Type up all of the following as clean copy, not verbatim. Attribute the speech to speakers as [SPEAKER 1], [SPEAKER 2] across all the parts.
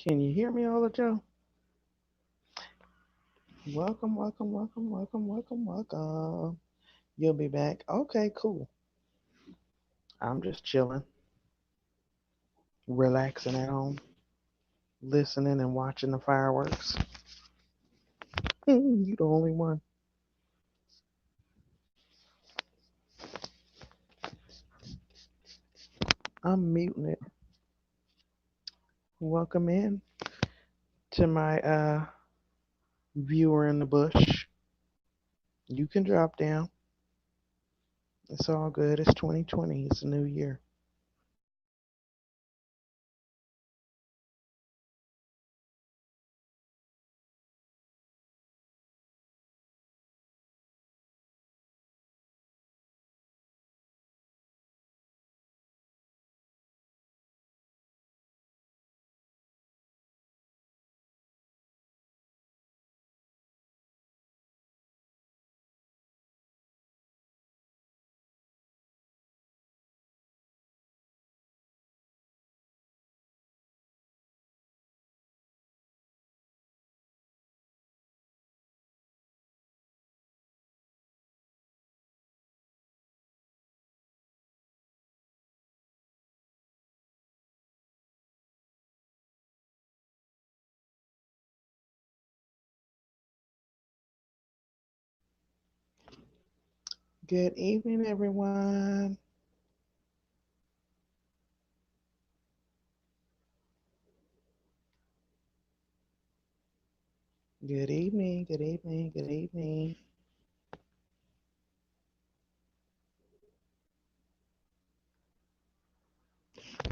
[SPEAKER 1] Can you hear me, Ola Joe? Welcome, welcome, welcome, welcome, welcome, welcome. You'll be back. Okay, cool. I'm just chilling, relaxing at home, listening and watching the fireworks. You the only one. I'm muting it. Welcome in to my viewer in the bush. You can drop down. It's all good. It's 2020. It's a new year. Good evening, everyone. Good evening, good evening, good evening.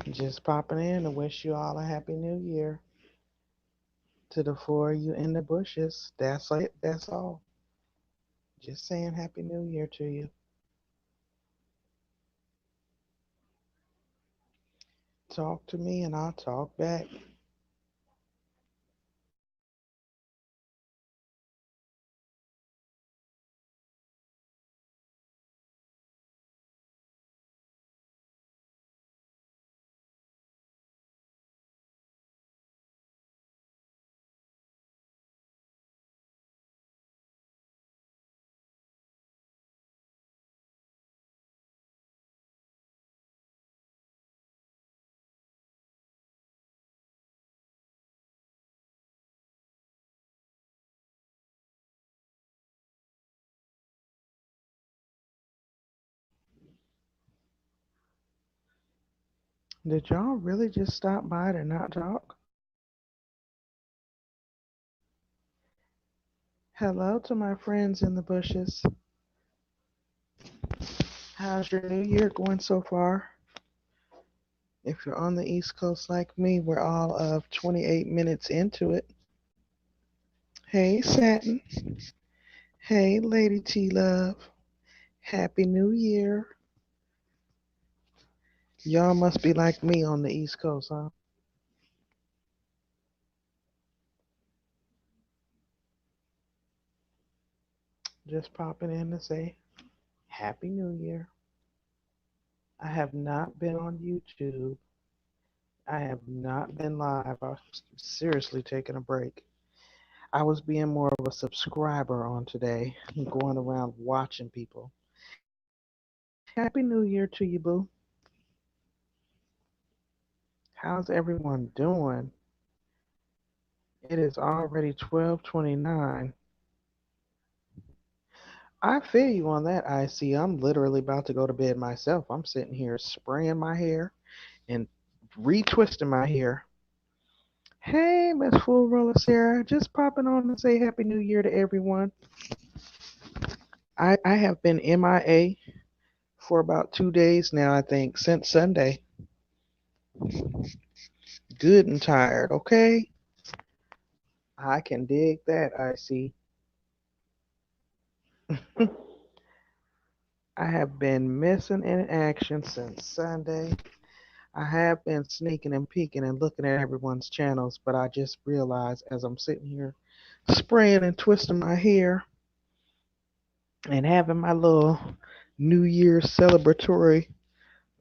[SPEAKER 1] Just popping in to wish you all a happy new year. To the four of you in the bushes. That's it. That's all. Just saying happy new year to you. Talk to me and I'll talk back. Did y'all really just stop by to not talk? Hello to my friends in the bushes. How's your new year going so far? If you're on the East Coast like me, we're all of 28 minutes into it. Hey, Satin. Hey, Lady T Love. Happy New Year. Y'all must be like me on the East Coast, huh? Just popping in to say Happy New Year. I have not been on YouTube. I have not been live. I was seriously taking a break. I was being more of a subscriber on today, going around watching people. Happy New Year to you, boo. How's everyone doing? It is already 12:29. I feel you on that, IC. I'm literally about to go to bed myself. I'm sitting here spraying my hair and retwisting my hair. Hey, Miss Full Roller Sarah, just popping on to say Happy New Year to everyone. I have been MIA for about 2 days now, I think, since Sunday. Good and tired, okay? I can dig that, I see. I have been missing in action since Sunday. I have been sneaking and peeking and looking at everyone's channels, but I just realized as I'm sitting here spraying and twisting my hair and having my little New Year's celebratory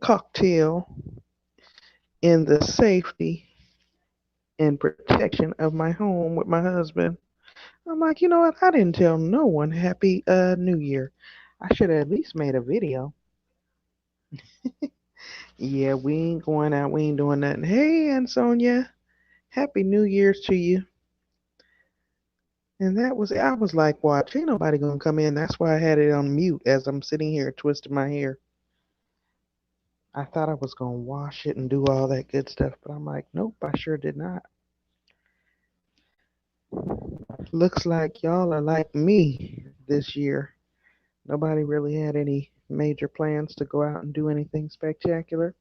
[SPEAKER 1] cocktail in the safety and protection of my home with my husband. I'm like, you know what? I didn't tell no one Happy New Year. I should have at least made a video. Yeah, we ain't going out. We ain't doing nothing. Hey, Aunt Sonia, Happy New Year's to you. And that was, I was like, watch, ain't nobody gonna come in. That's why I had it on mute as I'm sitting here twisting my hair. I thought I was gonna wash it and do all that good stuff, but I'm like, nope, I sure did not. Looks like y'all are like me this year. Nobody really had any major plans to go out and do anything spectacular.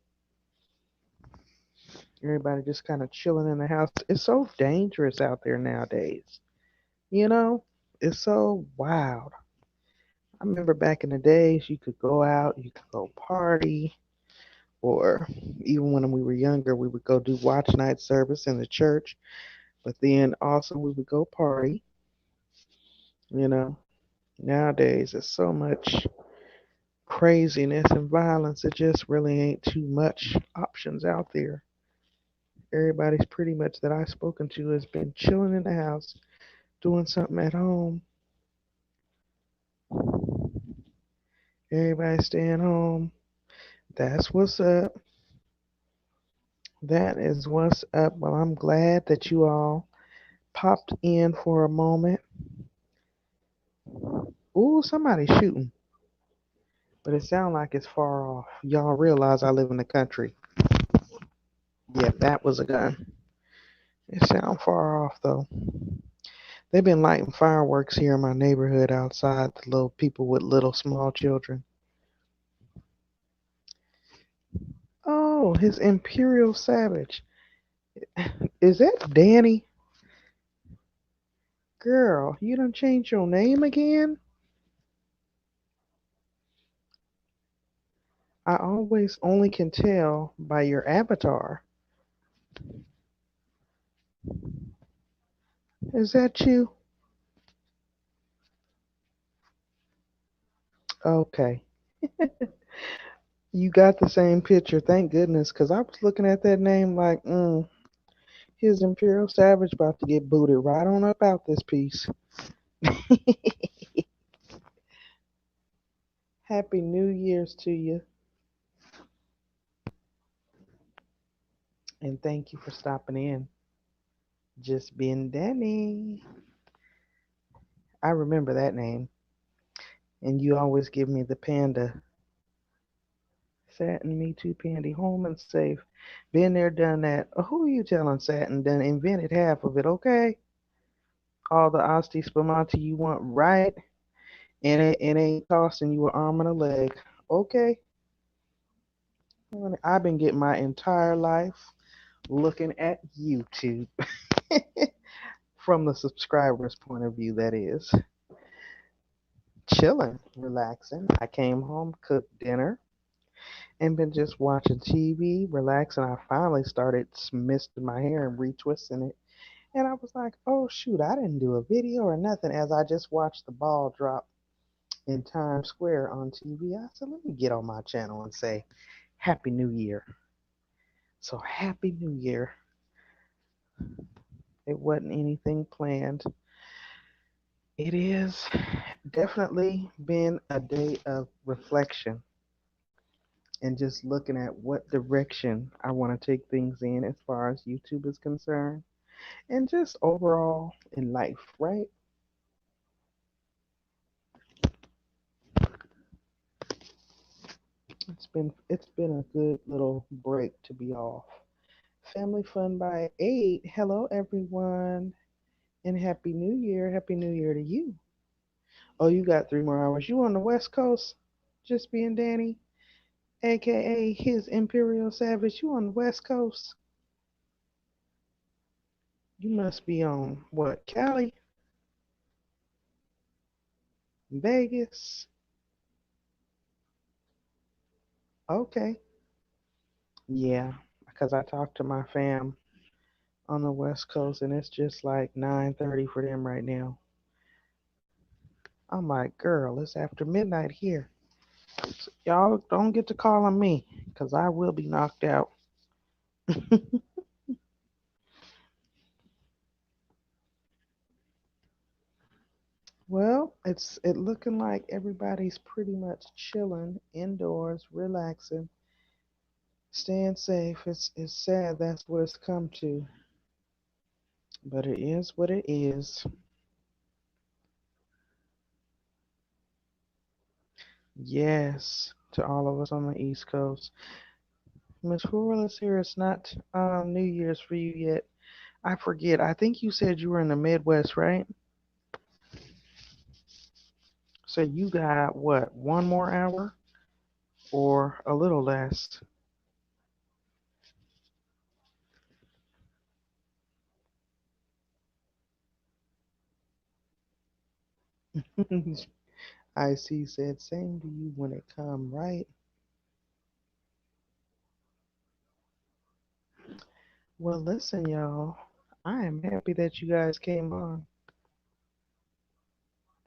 [SPEAKER 1] Everybody just kind of chilling in the house. It's so dangerous out there nowadays. You know, it's so wild. I remember back in the days, you could go out, you could go party, or even when we were younger, we would go do watch night service in the church. But then also we would go party. You know, nowadays it's so much craziness and violence. It just really ain't too much options out there. Everybody's pretty much that I've spoken to has been chilling in the house, doing something at home. Everybody staying home. That's what's up. That is what's up. Well, I'm glad that you all popped in for a moment. Ooh, somebody's shooting, but it sounds like it's far off. Y'all realize I live in the country. Yeah, that was a gun. It sounds far off though. They've been lighting fireworks here in my neighborhood outside. The little people with little small children. Oh, his Imperial Savage. Is that Danny? Girl, you done changed your name again? I always only can tell by your avatar. Is that you? Okay. You got the same picture, thank goodness, because I was looking at that name like, his Imperial Savage about to get booted right on up out this piece. Happy New Year's to you, and thank you for stopping in. Just being Danny. I remember that name, and you always give me the panda. Satin, me too, Pandy. Home and safe. Been there, done that. Who are you telling, Satin? Done invented half of it, okay? All the Asti Spumante you want, right? And it ain't costing you an arm and a leg, okay? Honey, I've been getting my entire life looking at YouTube from the subscriber's point of view, that is. Chilling, relaxing. I came home, cooked dinner, and been just watching TV, relaxing. I finally started misting my hair and retwisting it. And I was like, oh shoot, I didn't do a video or nothing as I just watched the ball drop in Times Square on TV. I said, let me get on my channel and say, Happy New Year. So, Happy New Year. It wasn't anything planned. It is definitely been a day of reflection and just looking at what direction I want to take things in as far as YouTube is concerned and just overall in life, right? It's been a good little break to be off. Family fun by 8. Hello everyone and happy new year. Happy new year to you. Oh, you got 3 more hours. You on the West Coast? Just being Danny, aka his Imperial Savage. You on the West Coast? You must be on what? Cali, Vegas. Okay. Yeah, because I talked to my fam on the West Coast and it's just like 9:30 for them right now. I'm like, girl, it's after midnight here. So y'all don't get to call on me because I will be knocked out. It looking like everybody's pretty much chilling indoors, relaxing, staying safe. It's sad that's what it's come to, but it is what it is. Yes, to all of us on the East Coast. Miss Flores here, it's not New Year's for you yet. I forget. I think you said you were in the Midwest, right? So you got what, 1 more hour or a little less? I see said same to you when it come, right? Well, listen, y'all. I am happy that you guys came on.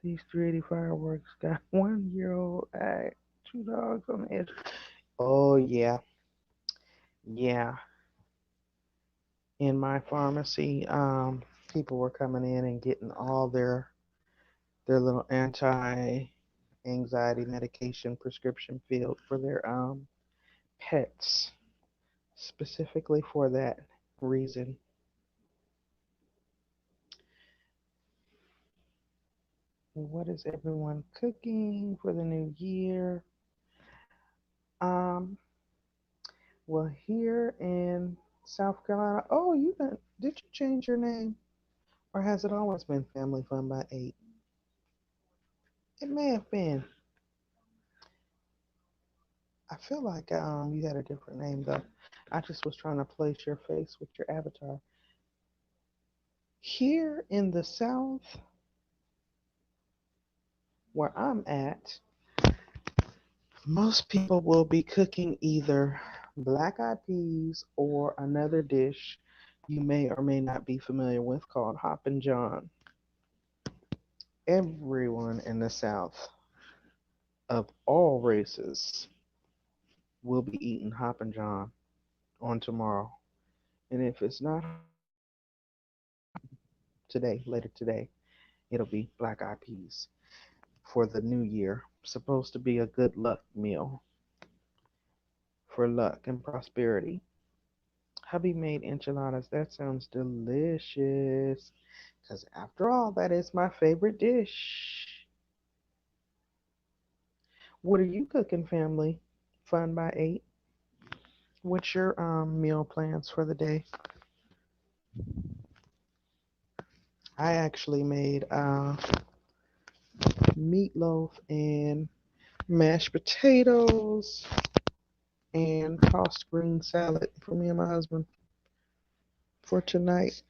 [SPEAKER 1] These 380 fireworks got 1 year old, two dogs on the edge. Oh yeah, yeah. In my pharmacy, people were coming in and getting all their little anti-anxiety medication prescription filled for their pets, specifically for that reason. What is everyone cooking for the new year? Um, well, here in South Carolina, oh, did you change your name, or has it always been Family Fun by Eight? It may have been. I feel like you had a different name though. I just was trying to place your face with your avatar. Here in the South, where I'm at, most people will be cooking either black eyed peas or another dish you may or may not be familiar with called Hoppin' John. Everyone in the South of all races will be eating Hoppin' John on tomorrow. And if it's not today, later today, it'll be black eyed peas for the new year. Supposed to be a good luck meal for luck and prosperity. Hubby made enchiladas. That sounds delicious. Because after all, that is my favorite dish. What are you cooking, family? Fun by eight. What's your meal plans for the day? I actually made meatloaf and mashed potatoes and tossed green salad for me and my husband for tonight.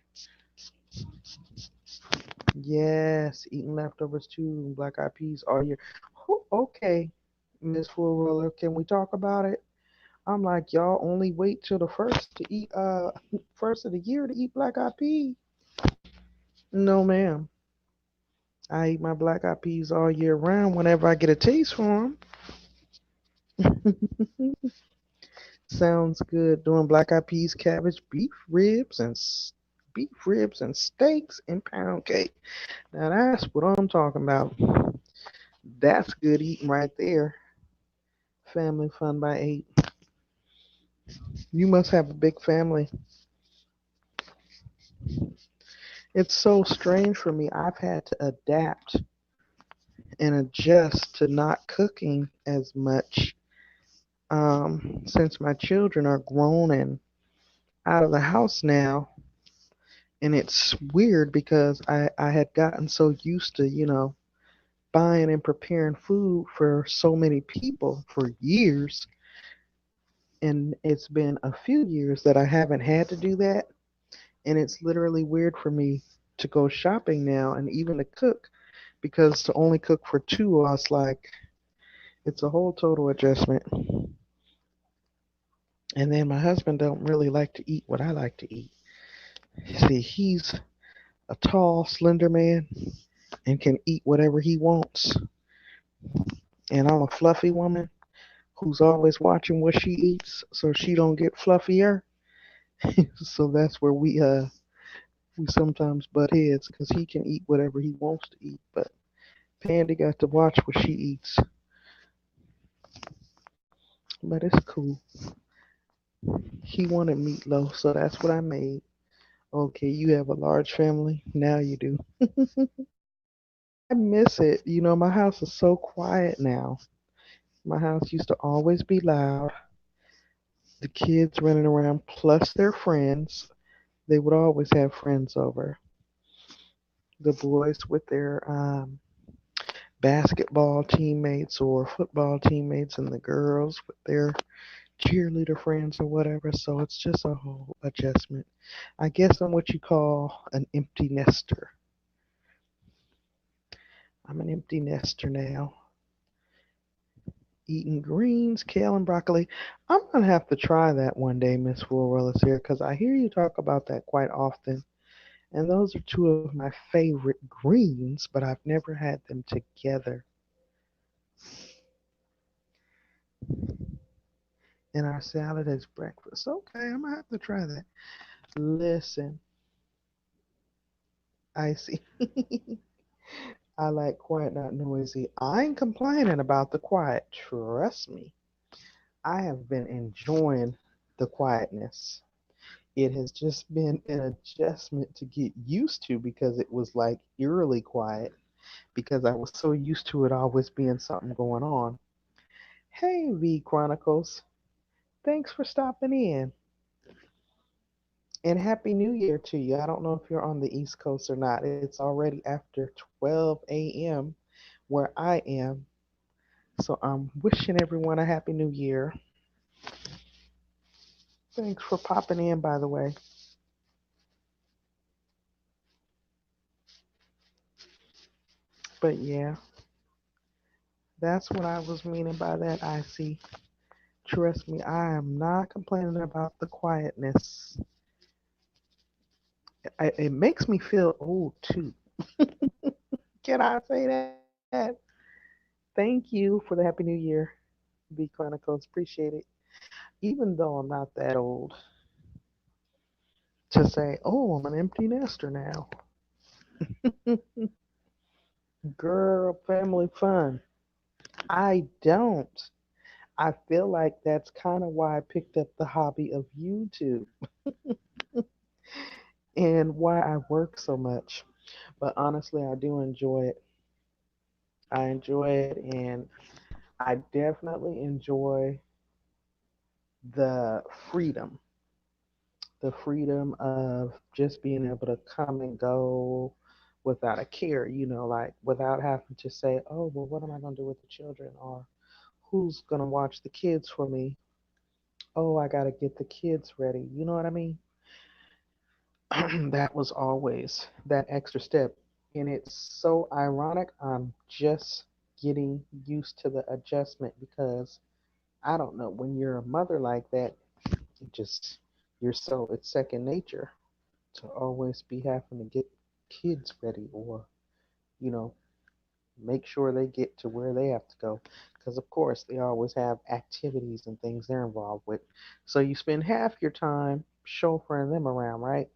[SPEAKER 1] Yes, eating leftovers too, black eyed peas all year. Okay, Miss Full Roller, can we talk about it? I'm like, y'all only wait till the first to eat first of the year to eat black eyed peas. No, ma'am. I eat my black eyed peas all year round whenever I get a taste for them. Sounds good. Doing black eyed peas, cabbage, beef ribs and steaks and pound cake. Now that's what I'm talking about. That's good eating right there. Family fun by eight. You must have a big family. It's so strange for me. I've had to adapt and adjust to not cooking as much since my children are grown and out of the house now. And it's weird because I had gotten so used to, buying and preparing food for so many people for years. And it's been a few years that I haven't had to do that. And it's literally weird for me to go shopping now and even to cook because to only cook for two of us, like, it's a whole total adjustment. And then my husband don't really like to eat what I like to eat. See, he's a tall, slender man and can eat whatever he wants. And I'm a fluffy woman who's always watching what she eats so she don't get fluffier. So that's where we sometimes butt heads because he can eat whatever he wants to eat, but Pandy got to watch what she eats, but it's cool. He wanted meatloaf, so that's what I made. Okay, you have a large family? Now you do. I miss it. My house is so quiet now. My house used to always be loud. The kids running around plus their friends. They would always have friends over. The boys with their basketball teammates or football teammates, and the girls with their cheerleader friends or whatever. So it's just a whole adjustment. I guess I'm what you call an empty nester. I'm an empty nester now. Eating greens, kale, and broccoli. I'm gonna have to try that one day, Miss Willis here, because I hear you talk about that quite often. And those are two of my favorite greens, but I've never had them together in our salad as breakfast. Okay, I'm gonna have to try that. Listen, I see. I like quiet, not noisy. I ain't complaining about the quiet. Trust me. I have been enjoying the quietness. It has just been an adjustment to get used to because it was like eerily quiet because I was so used to it always being something going on. Hey, V Chronicles. Thanks for stopping in. And Happy New Year to you. I don't know if you're on the East Coast or not. It's already after 12 a.m. where I am. So I'm wishing everyone a Happy New Year. Thanks for popping in, by the way. But yeah, that's what I was meaning by that. I see. Trust me, I am not complaining about the quietness. It makes me feel old too. Can I say that? Thank you for the Happy New Year, V Chronicles. Appreciate it. Even though I'm not that old to say, oh, I'm an empty nester now. Girl, family fun. I don't. I feel like that's kind of why I picked up the hobby of YouTube and why I work so much. But honestly, I do enjoy it. I enjoy it, and I definitely enjoy the freedom, the freedom of just being able to come and go without a care, like without having to say, oh, well, what am I going to do with the children? Or who's going to watch the kids for me? Oh, I got to get the kids ready. You know what I mean? That was always that extra step. And it's so ironic. I'm just getting used to the adjustment because I don't know, when you're a mother like that, it just, it's second nature to always be having to get kids ready or, you know, make sure they get to where they have to go. Because, of course, they always have activities and things they're involved with. So you spend half your time chauffeuring them around, right?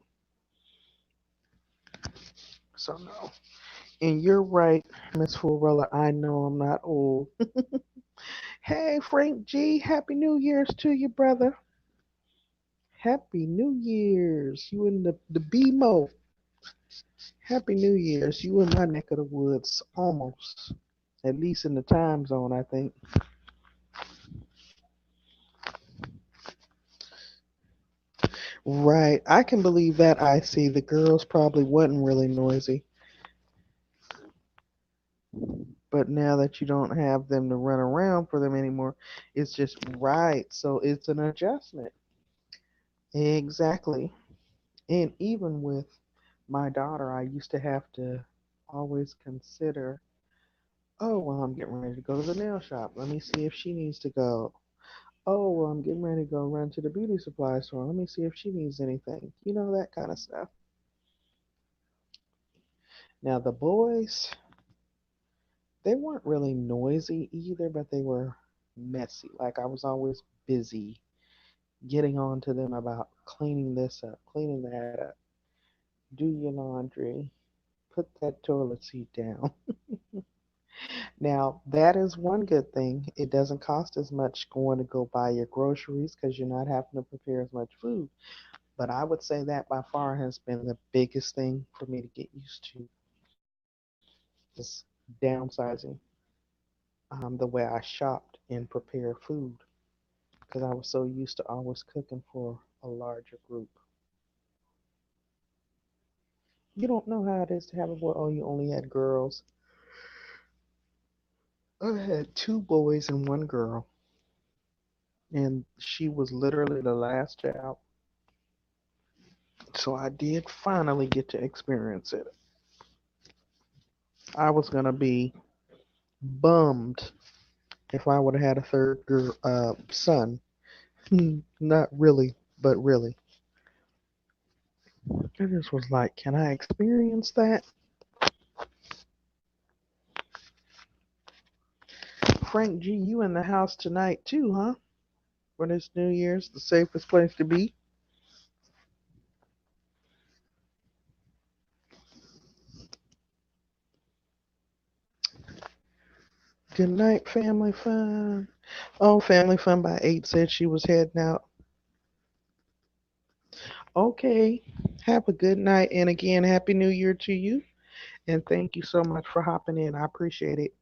[SPEAKER 1] So, no. And you're right, Miss Florella. I know I'm not old. Hey, Frank G. Happy New Year's to you, brother. Happy New Year's. You in the BMO. Happy New Year's. You in my neck of the woods. Almost. At least in the time zone, I think. Right. I can believe that. I see. The girls probably wasn't really noisy. But now that you don't have them to run around for them anymore, it's just right. So it's an adjustment. Exactly. And even with my daughter, I used to have to always consider, oh, well, I'm getting ready to go to the nail shop. Let me see if she needs to go. Oh, well, I'm getting ready to go run to the beauty supply store. Let me see if she needs anything. That kind of stuff. Now, the boys, they weren't really noisy either, but they were messy. Like I was always busy getting on to them about cleaning this up, cleaning that up, do your laundry, put that toilet seat down. Now, that is one good thing. It doesn't cost as much going to go buy your groceries because you're not having to prepare as much food. But I would say that by far has been the biggest thing for me to get used to is downsizing the way I shopped and prepare food because I was so used to always cooking for a larger group. You don't know how it is to have a boy. Oh, you only had girls. I had two boys and one girl, and she was literally the last child. So I did finally get to experience it. I was gonna be bummed if I would have had a third girl, son. Not really, but really. I just was like, can I experience that? Frank G, you in the house tonight too, huh? For this New Year's, the safest place to be. Good night, family fun. Oh, family fun by 8 said she was heading out. Okay. Have a good night. And again, Happy New Year to you. And thank you so much for hopping in. I appreciate it.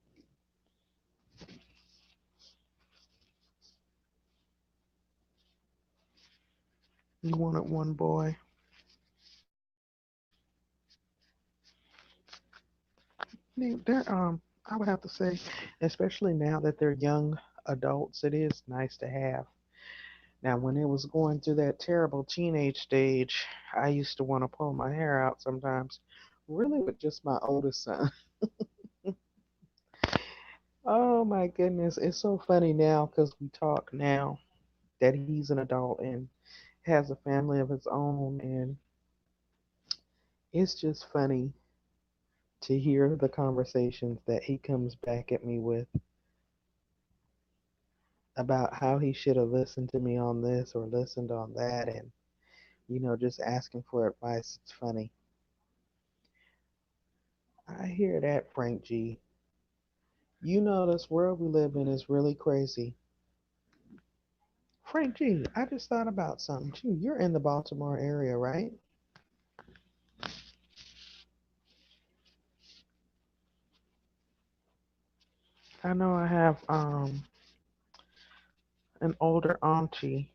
[SPEAKER 1] You wanted one boy. I would have to say, especially now that they're young adults, it is nice to have. Now, when it was going through that terrible teenage stage, I used to want to pull my hair out sometimes, really with just my oldest son. Oh my goodness, it's so funny now because we talk now that he's an adult and has a family of his own, and it's just funny to hear the conversations that he comes back at me with about how he should have listened to me on this or listened on that, and just asking for advice. It's funny. I hear that, Frank G. This world we live in is really crazy. Frank G, I just thought about something too. You're in the Baltimore area, right? I know I have an older auntie.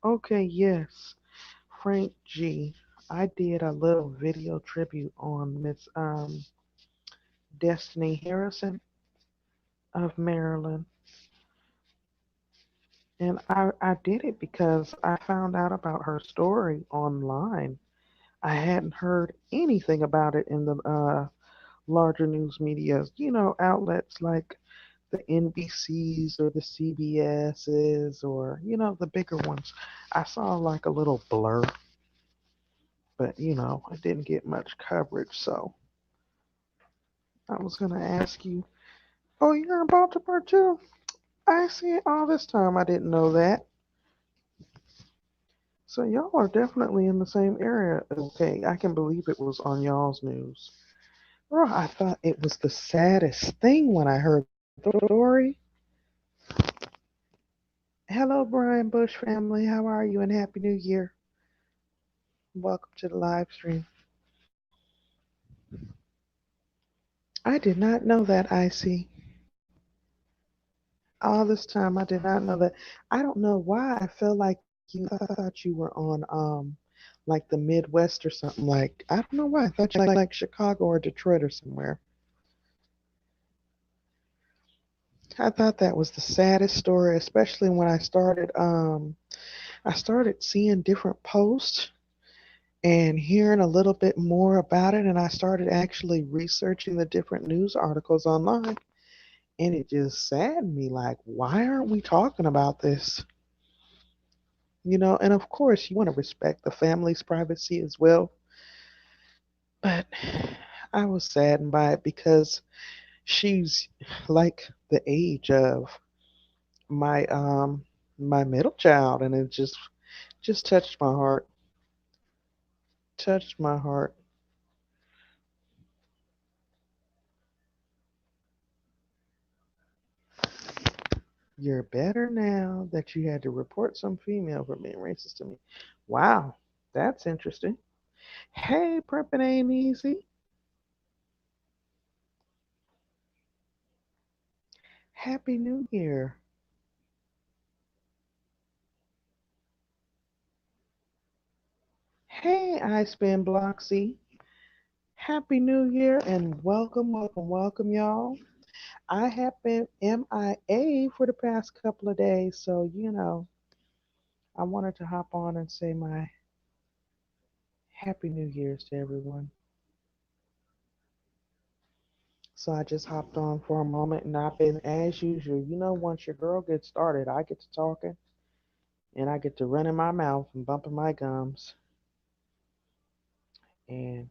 [SPEAKER 1] Okay, yes. Frank G. I did a little video tribute on Miss Destiny Harrison of Maryland. And I did it because I found out about her story online. I hadn't heard anything about it in the larger news media, outlets like the NBCs or the CBSs or, the bigger ones. I saw like a little blur, but, it didn't get much coverage. So I was going to ask you, oh, you're in Baltimore too? I see it all this time. I didn't know that. So y'all are definitely in the same area. Okay, I can believe it was on y'all's news. Bro, I thought it was the saddest thing when I heard the story. Hello, Brian Bush family. How are you? And Happy New Year. Welcome to the live stream. I did not know that, Icy. All this time, I did not know that. I don't know why I felt like I thought you were on like the Midwest or something. Like I don't know why I thought you like Chicago or Detroit or somewhere. I thought that was the saddest story, especially when I started seeing different posts and hearing a little bit more about it, and I started actually researching the different news articles online, and it just saddened me. Like, why aren't we talking about this? And of course, you want to respect the family's privacy as well, but I was saddened by it because she's like the age of my my middle child, and it just touched my heart. Touched my heart. You're better now that you had to report some female for being racist to me. Wow, that's interesting. Hey, prepping ain't easy. Happy New Year. Hey, I spin Bloxy. Happy New Year and welcome, welcome, welcome, y'all. I have been MIA for the past couple of days, so I wanted to hop on and say my Happy New Year's to everyone. So I just hopped on for a moment and I've been as usual. Once your girl gets started, I get to talking and I get to running my mouth and bumping my gums. And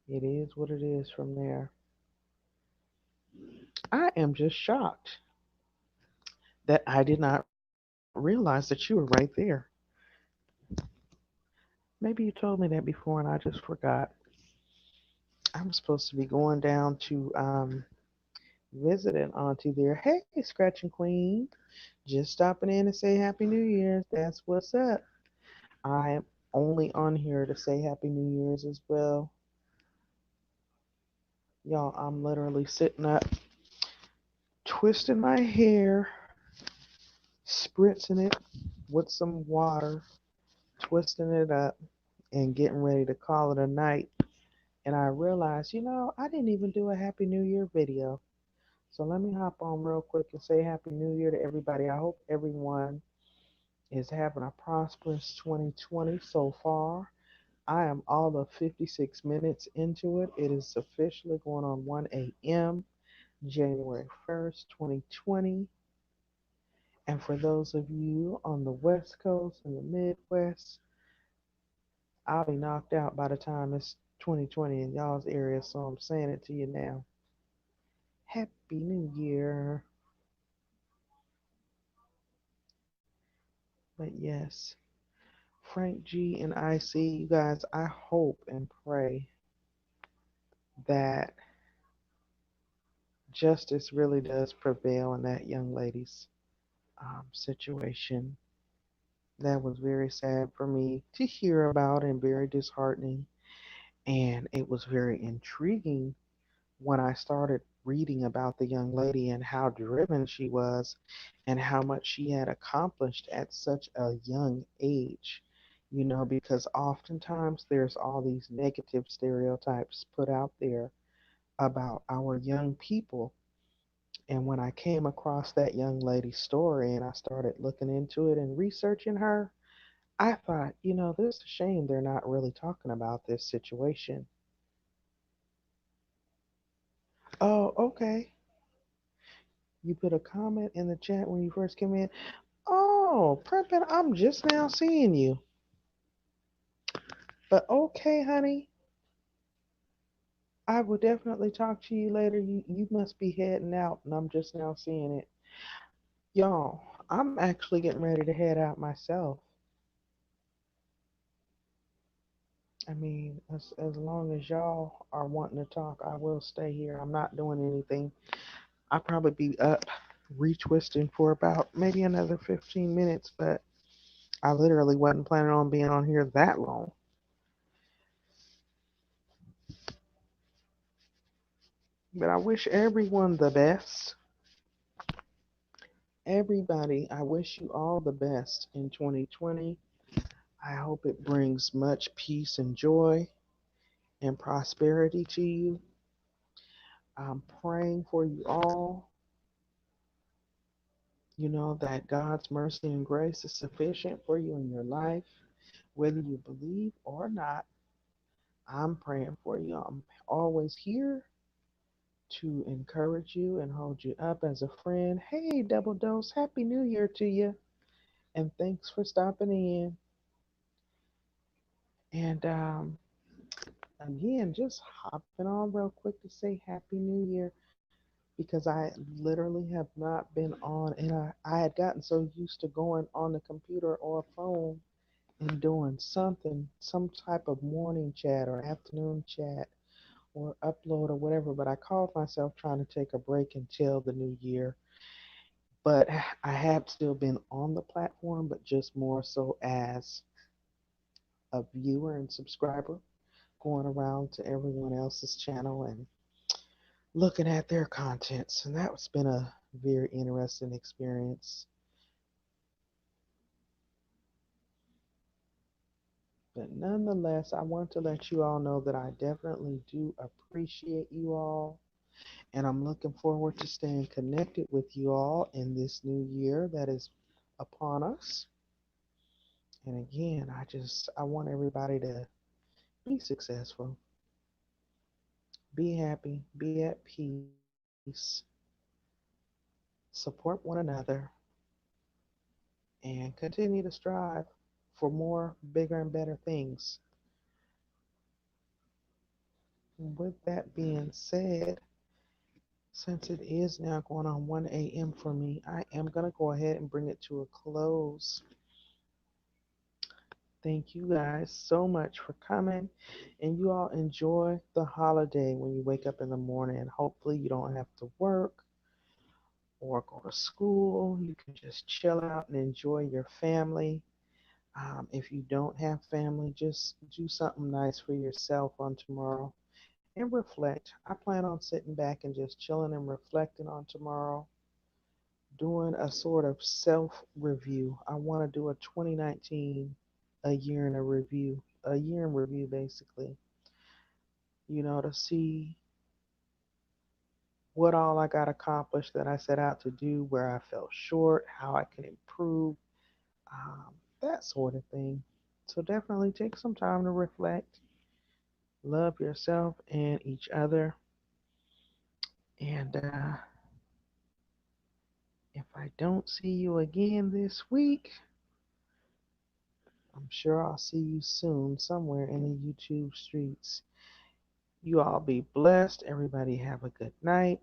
[SPEAKER 1] it is what it is from there. I am just shocked that I did not realize that you were right there. Maybe you told me that before and I just forgot. I'm supposed to be going down to visit an auntie there. Hey, Scratching Queen. Just stopping in to say Happy New Year's. That's what's up. I am only on here to say Happy New Year's as well. Y'all, I'm literally sitting up, twisting my hair, spritzing it with some water, twisting it up, and getting ready to call it a night. And I realized, I didn't even do a Happy New Year video. So let me hop on real quick and say Happy New Year to everybody. I hope everyone is having a prosperous 2020 so far. I am all of 56 minutes into it. It is officially going on 1 a.m., January 1st, 2020. And for those of you on the West Coast and the Midwest, I'll be knocked out by the time it's 2020 in y'all's area. So I'm saying it to you now. Happy New Year. But yes, Frank G and IC, you guys, I hope and pray that justice really does prevail in that young lady's situation. That was very sad for me to hear about and very disheartening. And it was very intriguing when I started reading about the young lady and how driven she was and how much she had accomplished at such a young age. Because oftentimes there's all these negative stereotypes put out there about our young people. And when I came across that young lady's story and I started looking into it and researching her, I thought, this is a shame they're not really talking about this situation. Oh, okay. You put a comment in the chat when you first came in. Oh, Preppin, I'm just now seeing you. But okay, honey, I will definitely talk to you later. You must be heading out, and I'm just now seeing it. Y'all, I'm actually getting ready to head out myself. I mean, as long as y'all are wanting to talk, I will stay here. I'm not doing anything. I'll probably be up retwisting for about maybe another 15 minutes, but I literally wasn't planning on being on here that long. But I wish everyone the best. Everybody, I wish you all the best in 2020. I hope it brings much peace and joy and prosperity to you. I'm praying for you all. That God's mercy and grace is sufficient for you in your life, whether you believe or not. I'm praying for you. I'm always here to encourage you and hold you up as a friend. Hey, Double Dose, Happy New Year to you. And thanks for stopping in. And again, just hopping on real quick to say Happy New Year because I literally have not been on, and I had gotten so used to going on the computer or a phone and doing something, some type of morning chat or afternoon chat or upload or whatever. But I called myself trying to take a break until the new year. But I have still been on the platform, but just more so as a viewer and subscriber, going around to everyone else's channel and looking at their contents. And that's been a very interesting experience. But nonetheless, I want to let you all know that I definitely do appreciate you all. And I'm looking forward to staying connected with you all in this new year that is upon us. And again, I want everybody to be successful, be happy, be at peace, support one another, and continue to strive for more, bigger, and better things. With that being said, since it is now going on 1 a.m. for me, I am going to go ahead and bring it to a close. Thank you guys so much for coming. And you all enjoy the holiday when you wake up in the morning. And hopefully, you don't have to work or go to school. You can just chill out and enjoy your family. If you don't have family, just do something nice for yourself on tomorrow and reflect. I plan on sitting back and just chilling and reflecting on tomorrow, doing a sort of self review. I want to do a 2019, a year in review basically, to see what all I got accomplished that I set out to do, where I fell short, how I can improve, um, that sort of thing. So definitely take some time to reflect, love yourself and each other. And if I don't see you again this week, I'm sure I'll see you soon somewhere in the YouTube streets. You all be blessed. Everybody have a good night.